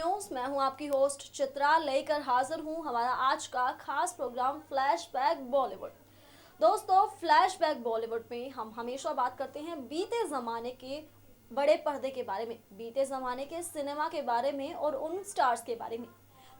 News. मैं हूं आपकी होस्ट चित्रा, लेकर हाजिर हूं हमारा आज का खास प्रोग्राम फ्लैशबैक बॉलीवुड। दोस्तों, फ्लैशबैक बॉलीवुड में हम हमेशा बात करते हैं बीते ज़माने के बड़े पर्दे के बारे में, बीते ज़माने के सिनेमा के बारे में और उन स्टार्स के बारे में।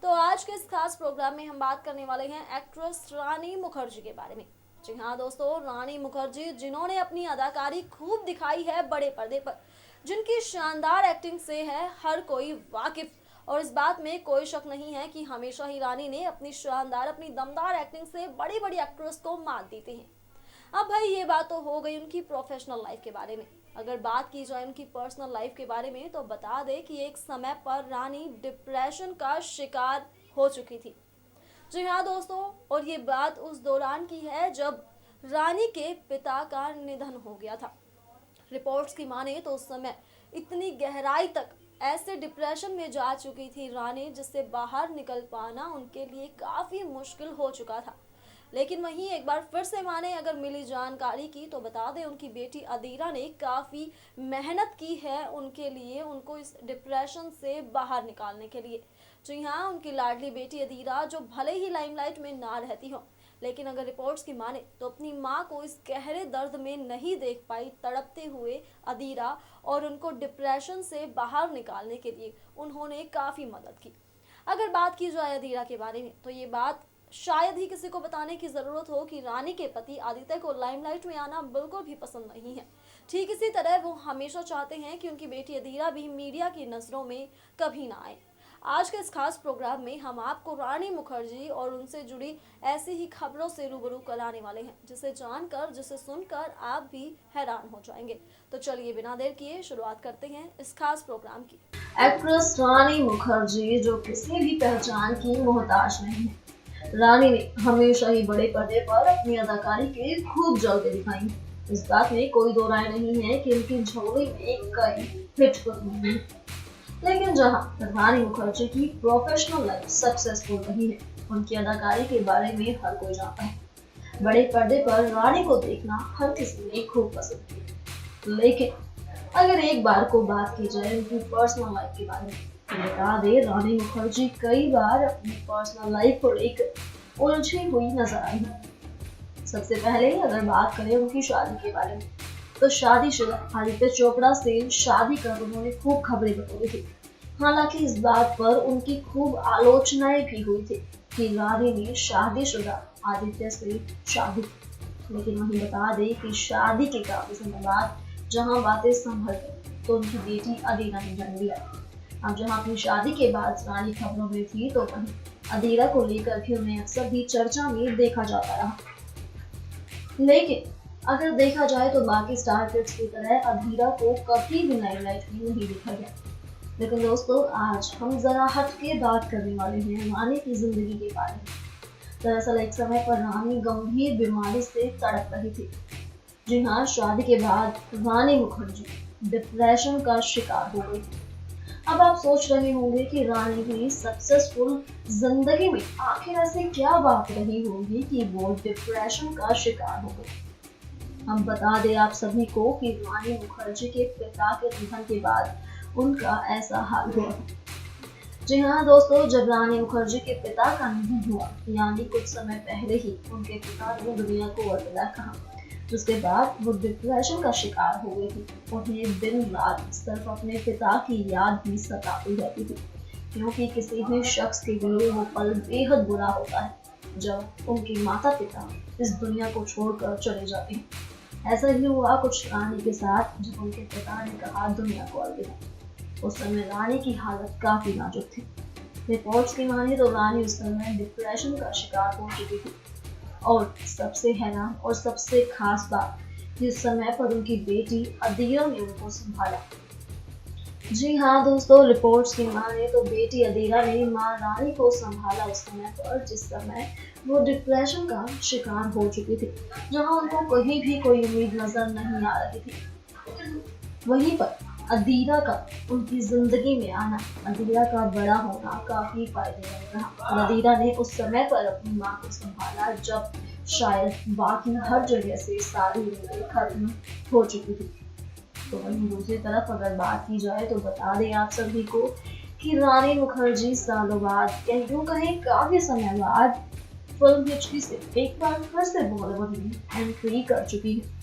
तो आज के इस खास प्रोग्राम में हम बात करने वाले हैं एक्ट्रेस रानी मुखर्जी के बारे में। जी हाँ दोस्तों, रानी मुखर्जी जिन्होंने अपनी अदाकारी खूब दिखाई है बड़े पर्दे पर, जिनकी शानदार एक्टिंग से है हर कोई वाकिफ। और इस बात में कोई शक नहीं है कि हमेशा ही रानी ने अपनी शानदार, अपनी दमदार एक्टिंग से बड़ी बड़ी एक्ट्रेस को मात देती हैं। अब भाई ये बात तो हो गई उनकी प्रोफेशनल लाइफ के बारे में। अगर बात की जाए उनकी पर्सनल लाइफ के बारे में तो बता दें कि एक समय पर रानी डिप्रेशन का शिकार हो चुकी थी। जी हाँ दोस्तों, और ये बात उस दौरान की है जब रानी के पिता का निधन हो गया था। रिपोर्ट्स की माने तो उस समय इतनी गहराई तक ऐसे डिप्रेशन में जा चुकी थी रानी, जिससे बाहर निकल पाना उनके लिए काफ़ी मुश्किल हो चुका था। लेकिन वहीं एक बार फिर से माने अगर मिली जानकारी की तो बता दें उनकी बेटी अदीरा ने काफ़ी मेहनत की है उनके लिए, उनको इस डिप्रेशन से बाहर निकालने के लिए। जी हाँ, उनकी लाडली बेटी अदीरा जो भले ही लाइमलाइट में ना रहती हो, लेकिन अगर रिपोर्ट्स की माने तो अपनी मां को इस गहरे दर्द में नहीं देख पाई तड़पते हुए अदीरा, और उनको डिप्रेशन से बाहर निकालने के लिए उन्होंने काफ़ी मदद की। अगर बात की जाए अदीरा के बारे में तो ये बात शायद ही किसी को बताने की ज़रूरत हो कि रानी के पति आदित्य को लाइमलाइट में आना बिल्कुल भी पसंद नहीं है। ठीक इसी तरह वो हमेशा चाहते हैं कि उनकी बेटी अदीरा भी मीडिया की नज़रों में कभी ना आए। आज के इस खास प्रोग्राम में हम आपको रानी मुखर्जी और उनसे जुड़ी ऐसी ही खबरों से रूबरू कराने वाले हैं, जिसे जानकर, जिसे सुनकर आप भी हैरान हो जाएंगे। तो चलिए बिना देर किए शुरुआत करते हैं इस खास प्रोग्राम की। एक्ट्रेस रानी मुखर्जी जो किसी भी पहचान की मोहताज नहीं है। रानी ने हमेशा ही बड़े पर्दे पर अपनी अदाकारी के खूब जलवे दिखाई हैं। इस बात में कोई दो राय नहीं है कि उनकी झोली में कई हिट फिल्में हैं। लेकिन जहां रानी मुखर्जी की प्रोफेशनल लाइफ सक्सेसफुल रही है, उनकी अदाकारी के बारे में हर कोई जानता है। बड़े पर्दे पर रानी को देखना हर किसी ने खूब पसंद किया। लेकिन अगर एक बार को बात की जाए उनकी पर्सनल लाइफ के बारे में तो बता दे रानी मुखर्जी कई बार अपनी पर्सनल लाइफ को लेकर उलझी हुई नजर आई है। सबसे पहले अगर बात करें उनकी शादी के बारे में तो शादीशुदा आदित्य चोपड़ा से शादी कर उन्होंने खूब खबरें बटोरी थी। हालांकि इस बात पर उनकी खूब आलोचनाएं भी हुई थी कि रानी ने शादीशुदा आदित्य से शादी की। लेकिन वहीं बता दें कि शादी के काफी समय बाद जहां बातें संभल गई तो उनकी बेटी अदीरा ने जन्म लिया। अब जहां अपनी शादी के बाद रानी खबरों में थी तो वहीं अदीरा को लेकर भी उन्हें अक्सर भी चर्चा में देखा जाता रहा। लेकिन अगर देखा जाए तो बाकी स्टार किड्स की तरह अदीरा को कभी भी लाइमलाइट में नहीं देखा गया। लेकिन दोस्तों, आज हम जरा हट के बात करने वाले हैं रानी की जिंदगी के बारे में। दरअसल एक समय पर रानी गंभीर बीमारी से तड़प रही थी। जी हाँ, शादी के बाद रानी मुखर्जी डिप्रेशन का शिकार हो गई। अब आप सोच रहे होंगे कि रानी की सक्सेसफुल जिंदगी में आखिर ऐसी क्या बात रही होगी कि वो डिप्रेशन का शिकार हो गई। हम बता दें आप सभी को कि रानी मुखर्जी के पिता के निधन के बाद उनका ऐसा हाल हुआ। जी हाँ दोस्तों, जब रानी मुखर्जी के पिता का निधन हुआ, यानी कुछ समय पहले ही उनके पिता ने दुनिया को अलविदा कहा, जिसके बाद वो डिप्रेशन का शिकार हो गई थी। उन्हें दिन रात सिर्फ अपने पिता की याद भी सताती रहती थी, क्योंकि किसी भी शख्स के लिए वो पल बेहद बुरा होता है जब उनके माता पिता इस दुनिया को छोड़कर चले जाते हैं। ऐसा ही हुआ कुछ रानी के साथ जब उनके पिता ने कहा दुनिया को अलविदा। उस समय रानी की हालत काफी नाजुक थी। रिपोर्ट्स की माने तो रानी उस समय डिप्रेशन का शिकार हो चुकी थी। और सबसे हैरान और सबसे खास बात, जिस समय पर उनकी बेटी अदीरा ने उनको संभाला। जी हाँ दोस्तों, रिपोर्ट्स की माने तो बेटी अदीरा ने मां रानी को संभाला उस समय पर जिस समय वो डिप्रेशन का शिकार हो चुकी थी, जहां उनको कहीं भी कोई उम्मीद नजर नहीं आ रही थी। वहीं पर अदीरा का उनकी जिंदगी में आना, अदीरा का बड़ा होना काफी फायदेमंद रहा। और अदीरा ने उस समय पर अपनी मां को संभाला जब शायद बाकी हर जगह से सारी उम्मीदें खत्म हो चुकी थी। तो वहीं दूसरी तरफ अगर बात की जाए तो बता दें आप सभी को कि रानी मुखर्जी सालों बाद, यूं कहें काफी समय बाद, फिल्म हिचकी से एक बार फिर से बॉलीवुड में एंट्री कर चुकी है।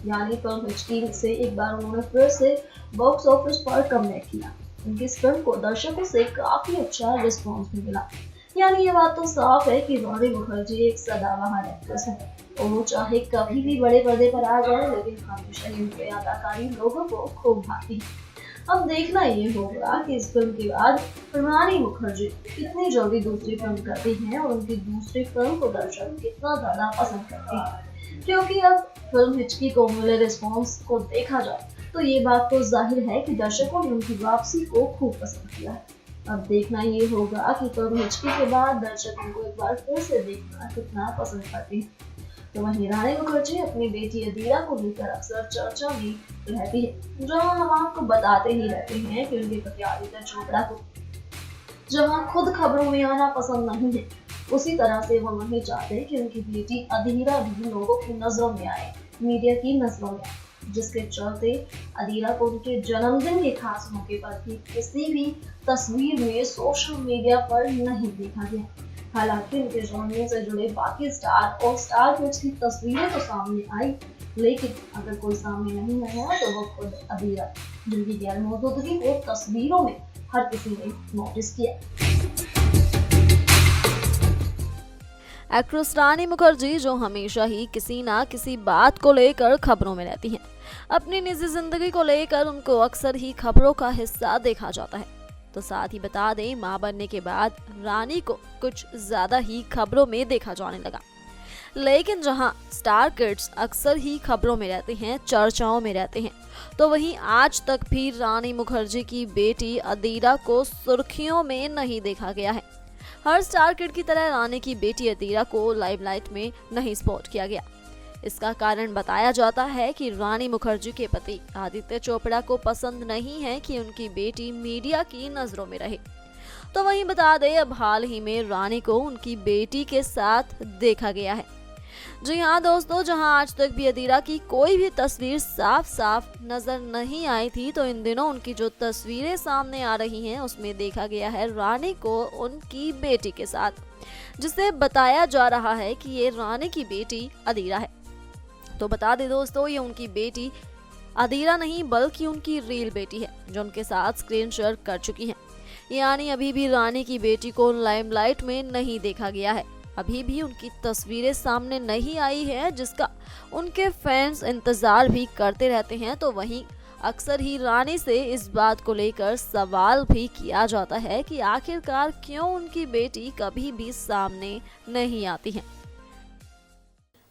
यानी फिल्म हिचकी से एक बार उन्होंने फिर से बॉक्स ऑफिस पर कमबैक किया। उनकी इस फिल्म को दर्शकों से काफी अच्छा रिस्पॉन्स भी मिला। यानी ये बात तो साफ है कि रानी मुखर्जी एक सदाबहार एक्ट्रेस है और वो चाहे कभी भी बड़े पर्दे पर आ जाए, लेकिन हमेशा ही उनकी अदाकारी लोगों को खूब भाती है। अब देखना ये होगा कि इस फिल्म के बाद रानी मुखर्जी कितनी जल्दी दूसरी फिल्म करती हैं और उनकी दूसरी फिल्म को दर्शक कितना ज्यादा पसंद करते हैं। क्योंकि अब फिल्म हिचकी को मिले रिस्पॉन्स को देखा जाए तो ये बात तो जाहिर है कि दर्शकों ने उनकी वापसी को खूब पसंद किया है। अब देखना ये होगा कि फिल्म हिचकी के बाद दर्शक उनको एक बार फिर से देखना कितना पसंद करते हैं। तो वहीं रानी मुखर्जी अपनी बेटी अदीरा को लेकर अक्सर चर्चा में रहती है, जहां हम आपको बताते ही रहते हैं कि उनके पति आदित्य चोपड़ा को जहां खुद खबरों में आना पसंद नहीं है, उसी तरह से वो नहीं चाहते कि उनकी बेटी अदीरा भी लोगों की नजरों में आए, मीडिया की नजरों में आए, जिसके चलते अदीरा को उनके जन्मदिन के खास मौके पर भी किसी भी तस्वीर में सोशल मीडिया पर नहीं देखा गया। हालांकि उनके जन्मदिन से जुड़े बाकी स्टार और स्टार किड्स की तस्वीरें तो सामने आई, लेकिन अगर कोई सामने नहीं आया तो वो खुद अदीरा, जिनकी गैर मौजूदगी को तस्वीरों में हर किसी ने नोटिस किया। एक्ट्रेस रानी मुखर्जी जो हमेशा ही किसी ना किसी बात को लेकर खबरों में रहती हैं, अपनी निजी जिंदगी को लेकर उनको अक्सर ही खबरों का हिस्सा देखा जाता है। तो साथ ही बता दें, मां बनने के बाद रानी को कुछ ज्यादा ही खबरों में देखा जाने लगा। लेकिन जहां स्टार किड्स अक्सर ही खबरों में रहते हैं, चर्चाओं में रहते हैं, तो वहीं आज तक भी रानी मुखर्जी की बेटी अदीरा को सुर्खियों में नहीं देखा गया है। हर स्टार किड की तरह रानी की बेटी अदीरा को लाइमलाइट में नहीं स्पॉट किया गया। इसका कारण बताया जाता है कि रानी मुखर्जी के पति आदित्य चोपड़ा को पसंद नहीं है कि उनकी बेटी मीडिया की नजरों में रहे। तो वहीं बता दें, अब हाल ही में रानी को उनकी बेटी के साथ देखा गया है। जी हाँ दोस्तों, जहां आज तक भी अदीरा की कोई भी तस्वीर साफ साफ नजर नहीं आई थी, तो इन दिनों उनकी जो तस्वीरें सामने आ रही हैं उसमें देखा गया है रानी को उनकी बेटी के साथ, जिसे बताया जा रहा है कि ये रानी की बेटी अदीरा है। तो बता दें दोस्तों, ये उनकी बेटी अदीरा नहीं बल्कि उनकी रियल बेटी है, जो उनके साथ स्क्रीन शेयर कर चुकी है। यानी अभी भी रानी की बेटी को लाइमलाइट में नहीं देखा गया है, अभी भी उनकी तस्वीरें सामने नहीं आई है, जिसका उनके फैंस इंतजार भी करते रहते हैं। तो वहीं अक्सर ही रानी से इस बात को लेकर सवाल भी किया जाता है कि आखिरकार क्यों उनकी बेटी कभी भी सामने नहीं आती है।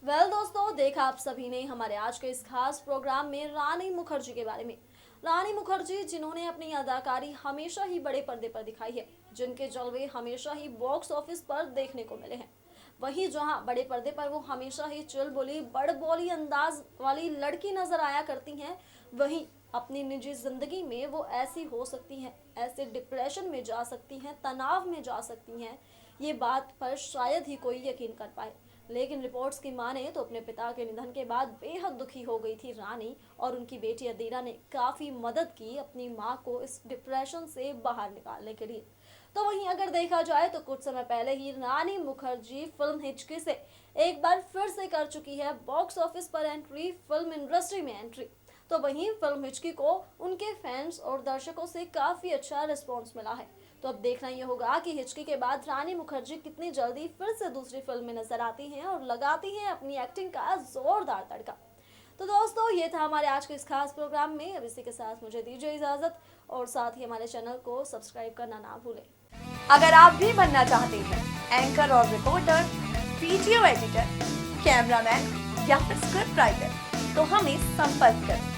दोस्तों, देखा आप सभी ने हमारे आज के इस खास प्रोग्राम में रानी मुखर्जी के बारे में। रानी मुखर्जी जिन्होंने अपनी अदाकारी हमेशा ही बड़े पर्दे पर दिखाई है, जिनके जलवे हमेशा ही बॉक्स ऑफिस पर देखने को मिले हैं। वहीं जहां बड़े पर्दे पर वो हमेशा ही चुलबुली बड़बोली अंदाज वाली लड़की नजर आया करती हैं, वहीं अपनी निजी जिंदगी में वो ऐसी हो सकती हैं, ऐसे डिप्रेशन में जा सकती हैं, तनाव में जा सकती हैं, ये बात पर शायद ही कोई यकीन कर पाए। लेकिन रिपोर्ट्स की माने तो अपने पिता के निधन के बाद बेहद दुखी हो गई थी रानी, और उनकी बेटी अदीरा ने काफ़ी मदद की अपनी मां को इस डिप्रेशन से बाहर निकालने के लिए। तो वहीं अगर देखा जाए तो कुछ समय पहले ही रानी मुखर्जी फिल्म हिचकी से एक बार फिर से कर चुकी है बॉक्स ऑफिस पर एंट्री, फिल्म इंडस्ट्री में एंट्री। तो वहीं फिल्म हिचकी को उनके फैंस और दर्शकों से काफ़ी अच्छा रिस्पॉन्स मिला है। तो अब देखना ये होगा कि हिचकी के बाद रानी मुखर्जी कितनी जल्दी फिर से दूसरी फिल्म में नजर आती हैं और लगाती हैं अपनी एक्टिंग का जोरदार तड़का। तो दोस्तों, ये था हमारे आज के इस खास प्रोग्राम में। अब इसी के साथ मुझे दीजिए इजाजत, और साथ ही हमारे चैनल को सब्सक्राइब करना ना भूलें। अगर आप भी बनना चाहते हैं एंकर और रिपोर्टर, वीडियो एडिटर, कैमरामैन या फिर स्क्रिप्ट राइटर, तो हमें संपर्क करें।